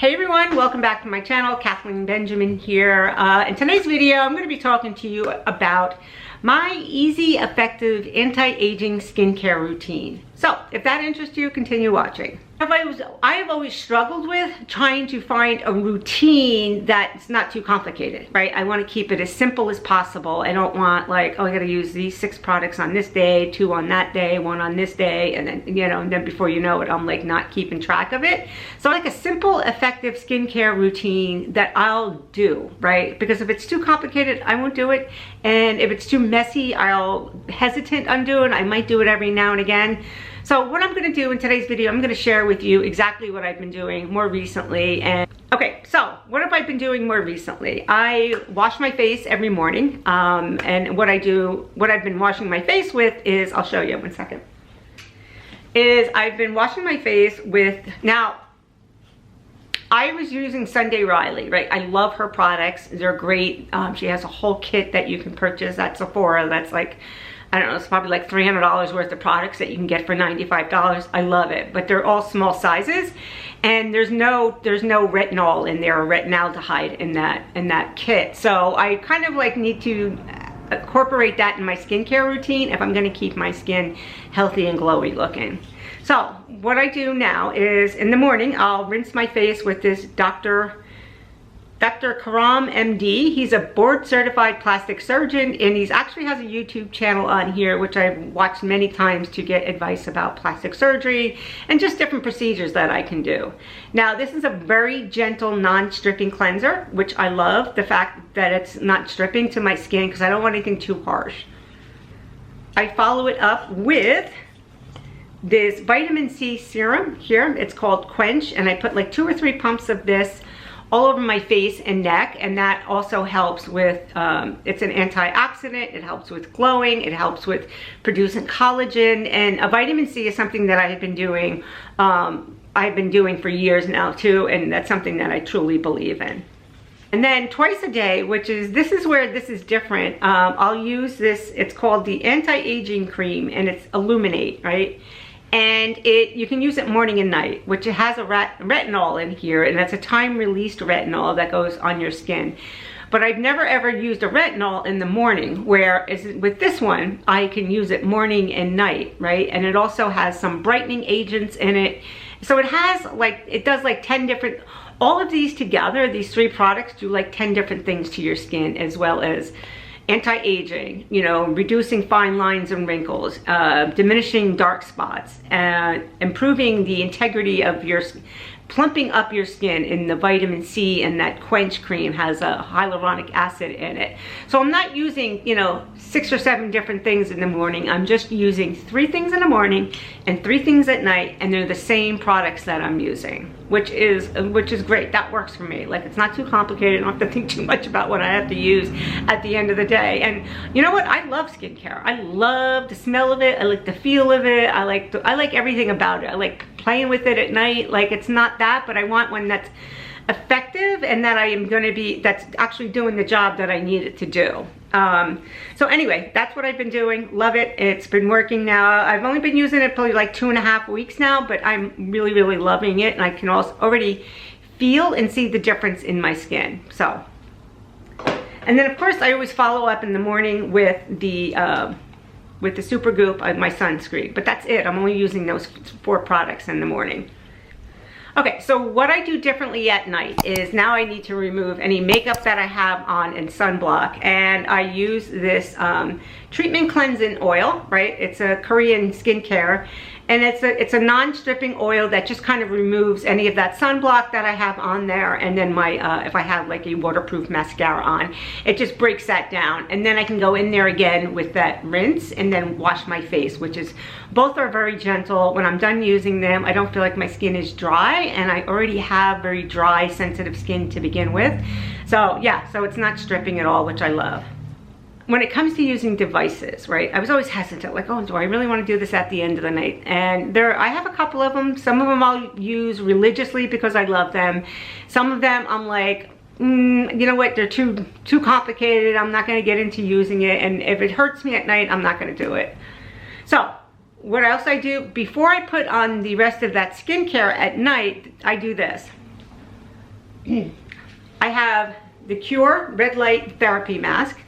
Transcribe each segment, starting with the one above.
Hey everyone, welcome back to my channel. Kathleen Benjamin here. In today's video, I'm going to be talking to you about my easy, effective anti-aging skincare routine. So if that interests you, continue watching. I have always struggled with trying to find a routine that's not too complicated, right? I want to keep it as simple as possible. I don't want like, oh, I got to use these 6 products on this day, 2 on that day, 1 on this day, and then, you know, and then before you know it, I'm like not keeping track of it. So like a simple, effective skincare routine that I'll do, right? Because if it's too complicated, I won't do it. And if it's too messy, I'll hesitant on doing it. I might do it every now and again. So what I'm going to do in today's video, I'm going to share with you exactly what I've been doing more recently. And okay, so what have I been doing more recently? I wash my face every morning. And what I've been washing my face with is, I'll show you 1 second, is I've been washing my face with, now, I was using Sunday Riley, right? I love her products. They're great. She has a whole kit that you can purchase at Sephora. That's like, I don't know, it's probably like $300 worth of products that you can get for $95. I love it, but they're all small sizes, and there's no retinol in there or retinaldehyde in that kit. So I kind of like need to incorporate that in my skincare routine if I'm going to keep my skin healthy and glowy looking. So what I do now is in the morning I'll rinse my face with this Dr. KARAMMD. He's a board certified plastic surgeon, and he actually has a YouTube channel on here which I've watched many times to get advice about plastic surgery and just different procedures that I can do. Now this is a very gentle non-stripping cleanser, which I love the fact that it's not stripping to my skin because I don't want anything too harsh. I follow it up with this vitamin C serum here. It's called Quench, and I put like 2 or 3 pumps of this all over my face and neck, and that also helps with, it's an antioxidant, it helps with glowing, it helps with producing collagen, and a vitamin C is something that I have been doing, for years now too, and that's something that I truly believe in. And then twice a day, this is where this is different, I'll use this, it's called the anti-aging cream, and it's Illuminate, right? And you can use it morning and night, which it has a retinol in here, and that's a time-released retinol that goes on your skin. But I've never ever used a retinol in the morning, whereas with this one, I can use it morning and night, right? And it also has some brightening agents in it. So it has like, it does like 10 different, all of these together, these 3 products do like 10 different things to your skin, as well as anti-aging, you know, reducing fine lines and wrinkles, diminishing dark spots, improving the integrity of your, plumping up your skin in the vitamin C, and that Quench cream has a hyaluronic acid in it. So I'm not using, you know, 6 or 7 different things in the morning. I'm just using 3 things in the morning and 3 things at night, and they're the same products that I'm using, which is great. That works for me. Like, it's not too complicated. I don't have to think too much about what I have to use at the end of the day. And you know what? I love skincare. I love the smell of it. I like the feel of it. I like everything about it. I like playing with it at night. Like, it's not that, but I want one that's effective and that I am going to be, that's actually doing the job that I need it to do. So anyway, that's what I've been doing. Love it. It's been working now. I've only been using it probably like 2.5 weeks now, but I'm really, really loving it. And I can also already feel and see the difference in my skin. So, and then of course I always follow up in the morning with the Supergoop, my sunscreen, but that's it. I'm only using those 4 products in the morning. Okay, so what I do differently at night is now I need to remove any makeup that I have on and sunblock, and I use this treatment cleansing oil, right? It's a Korean skincare, and it's a non-stripping oil that just kind of removes any of that sunblock that I have on there, and then my if I have like a waterproof mascara on, it just breaks that down, and then I can go in there again with that rinse and then wash my face, which is, both are very gentle. When I'm done using them, I don't feel like my skin is dry, and I already have very dry, sensitive skin to begin with. So yeah, so it's not stripping at all, which I love. When it comes to using devices, right, I was always hesitant, like, oh, do I really want to do this at the end of the night? And I have a couple of them. Some of them I'll use religiously because I love them. Some of them I'm like, you know what, they're too complicated. I'm not going to get into using it, and if it hurts me at night, I'm not going to do it. So what else I do, before I put on the rest of that skincare at night, I do this. I have the Qure Red Light Therapy Mask,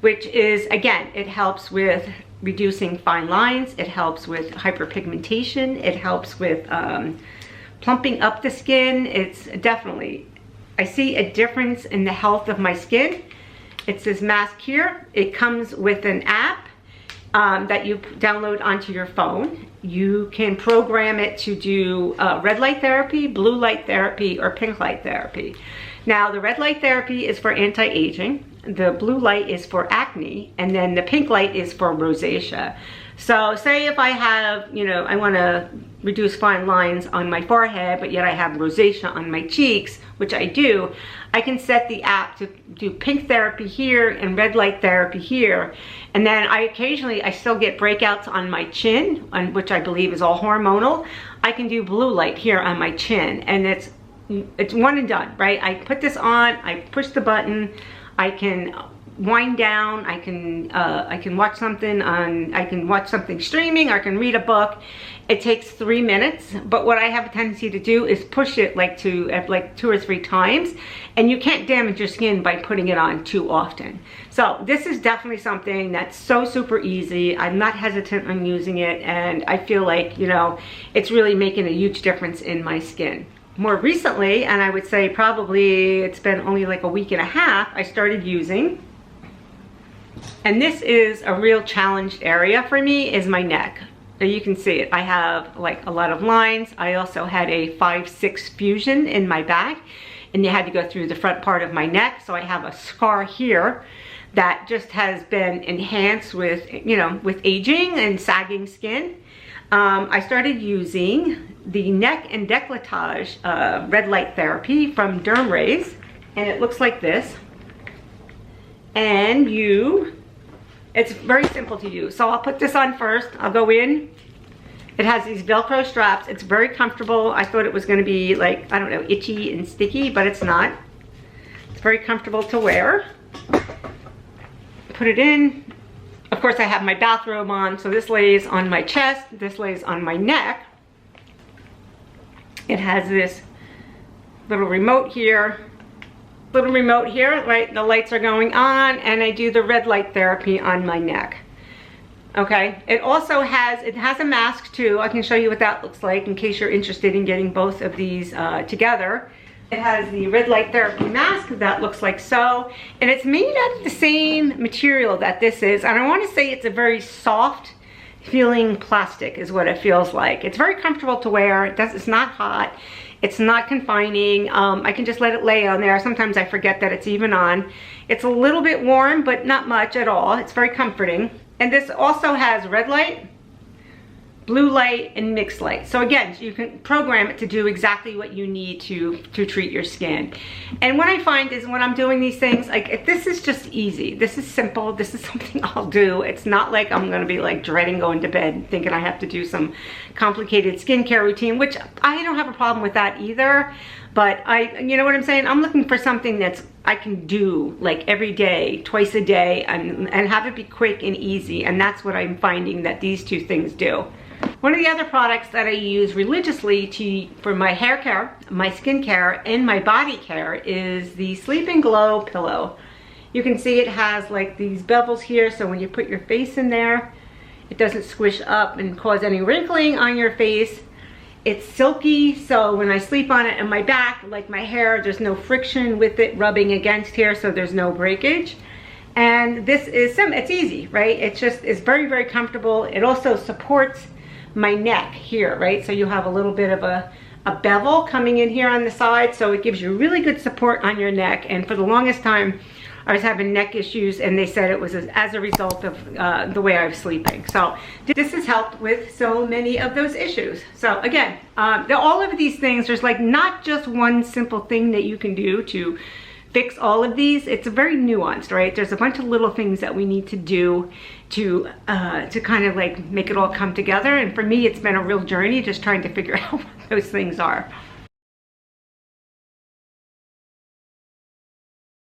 which is, again, it helps with reducing fine lines, it helps with hyperpigmentation, it helps with plumping up the skin. It's definitely, I see a difference in the health of my skin. It's this mask here. It comes with an app that you download onto your phone. You can program it to do red light therapy, blue light therapy, or pink light therapy. Now, the red light therapy is for anti-aging, the blue light is for acne, and then the pink light is for rosacea. So say if I have, you know, I want to reduce fine lines on my forehead, but yet I have rosacea on my cheeks, which I do, I can set the app to do pink therapy here and red light therapy here. And then I still get breakouts on my chin, which I believe is all hormonal. I can do blue light here on my chin, and it's one and done, right? I put this on, I push the button, I can wind down, I can watch something streaming, or I can read a book. It takes 3 minutes, but what I have a tendency to do is push it like 2 or 3 times, and you can't damage your skin by putting it on too often. So this is definitely something that's so super easy. I'm not hesitant on using it, and I feel like, you know, it's really making a huge difference in my skin. More recently, and I would say probably it's been only like a week and a half, I started using, and this is a real challenged area for me, is my neck. So you can see it. I have like a lot of lines. I also had a 5-6 fusion in my back, and you had to go through the front part of my neck. So I have a scar here that just has been enhanced with, you know, with aging and sagging skin. I started using the neck and décolletage red light therapy from Dermrays, and it looks like this. And it's very simple to use. So I'll put this on first. I'll go in. It has these Velcro straps. It's very comfortable. I thought it was going to be like, I don't know, itchy and sticky, but it's not. It's very comfortable to wear. Put it in. Of course, I have my bathrobe on, so this lays on my chest. This lays on my neck. It has this little remote here. Right? The lights are going on, and I do the red light therapy on my neck. Okay, it has a mask too. I can show you what that looks like in case you're interested in getting both of these together. It has the red light therapy mask that looks like so, and it's made out of the same material that this is, and I want to say it's a very soft feeling plastic is what it feels like. It's very comfortable to wear. It's not hot. It's not confining. I can just let it lay on there. Sometimes I forget that it's even on. It's a little bit warm, but not much at all. It's very comforting. And this also has red light, blue light, and mixed light. So again, you can program it to do exactly what you need to treat your skin. And what I find is when I'm doing these things, like, this is just easy. This is simple. This is something I'll do. It's not like I'm gonna be like dreading going to bed thinking I have to do some complicated skincare routine, which I don't have a problem with that either. But you know what I'm saying? I'm looking for something that's I can do like every day, twice a day, and have it be quick and easy. And that's what I'm finding that these two things do. One of the other products that I use religiously for my hair care, my skin care, and my body care is the Sleep Glow Pillow. You can see it has like these bevels here, so when you put your face in there, it doesn't squish up and cause any wrinkling on your face. It's silky, so when I sleep on it on my back, like my hair, there's no friction with it rubbing against here, so there's no breakage. And this is it's easy, right? It's very, very comfortable. It also supports my neck here, right? So you have a little bit of a bevel coming in here on the side, so it gives you really good support on your neck. And for the longest time, I was having neck issues, and they said it was as a result of the way I was sleeping. So this has helped with so many of those issues. So again, all of these things, there's like not just one simple thing that you can do to fix all of these. It's very nuanced, right? There's a bunch of little things that we need to do to kind of like make it all come together. And for me, it's been a real journey just trying to figure out what those things are.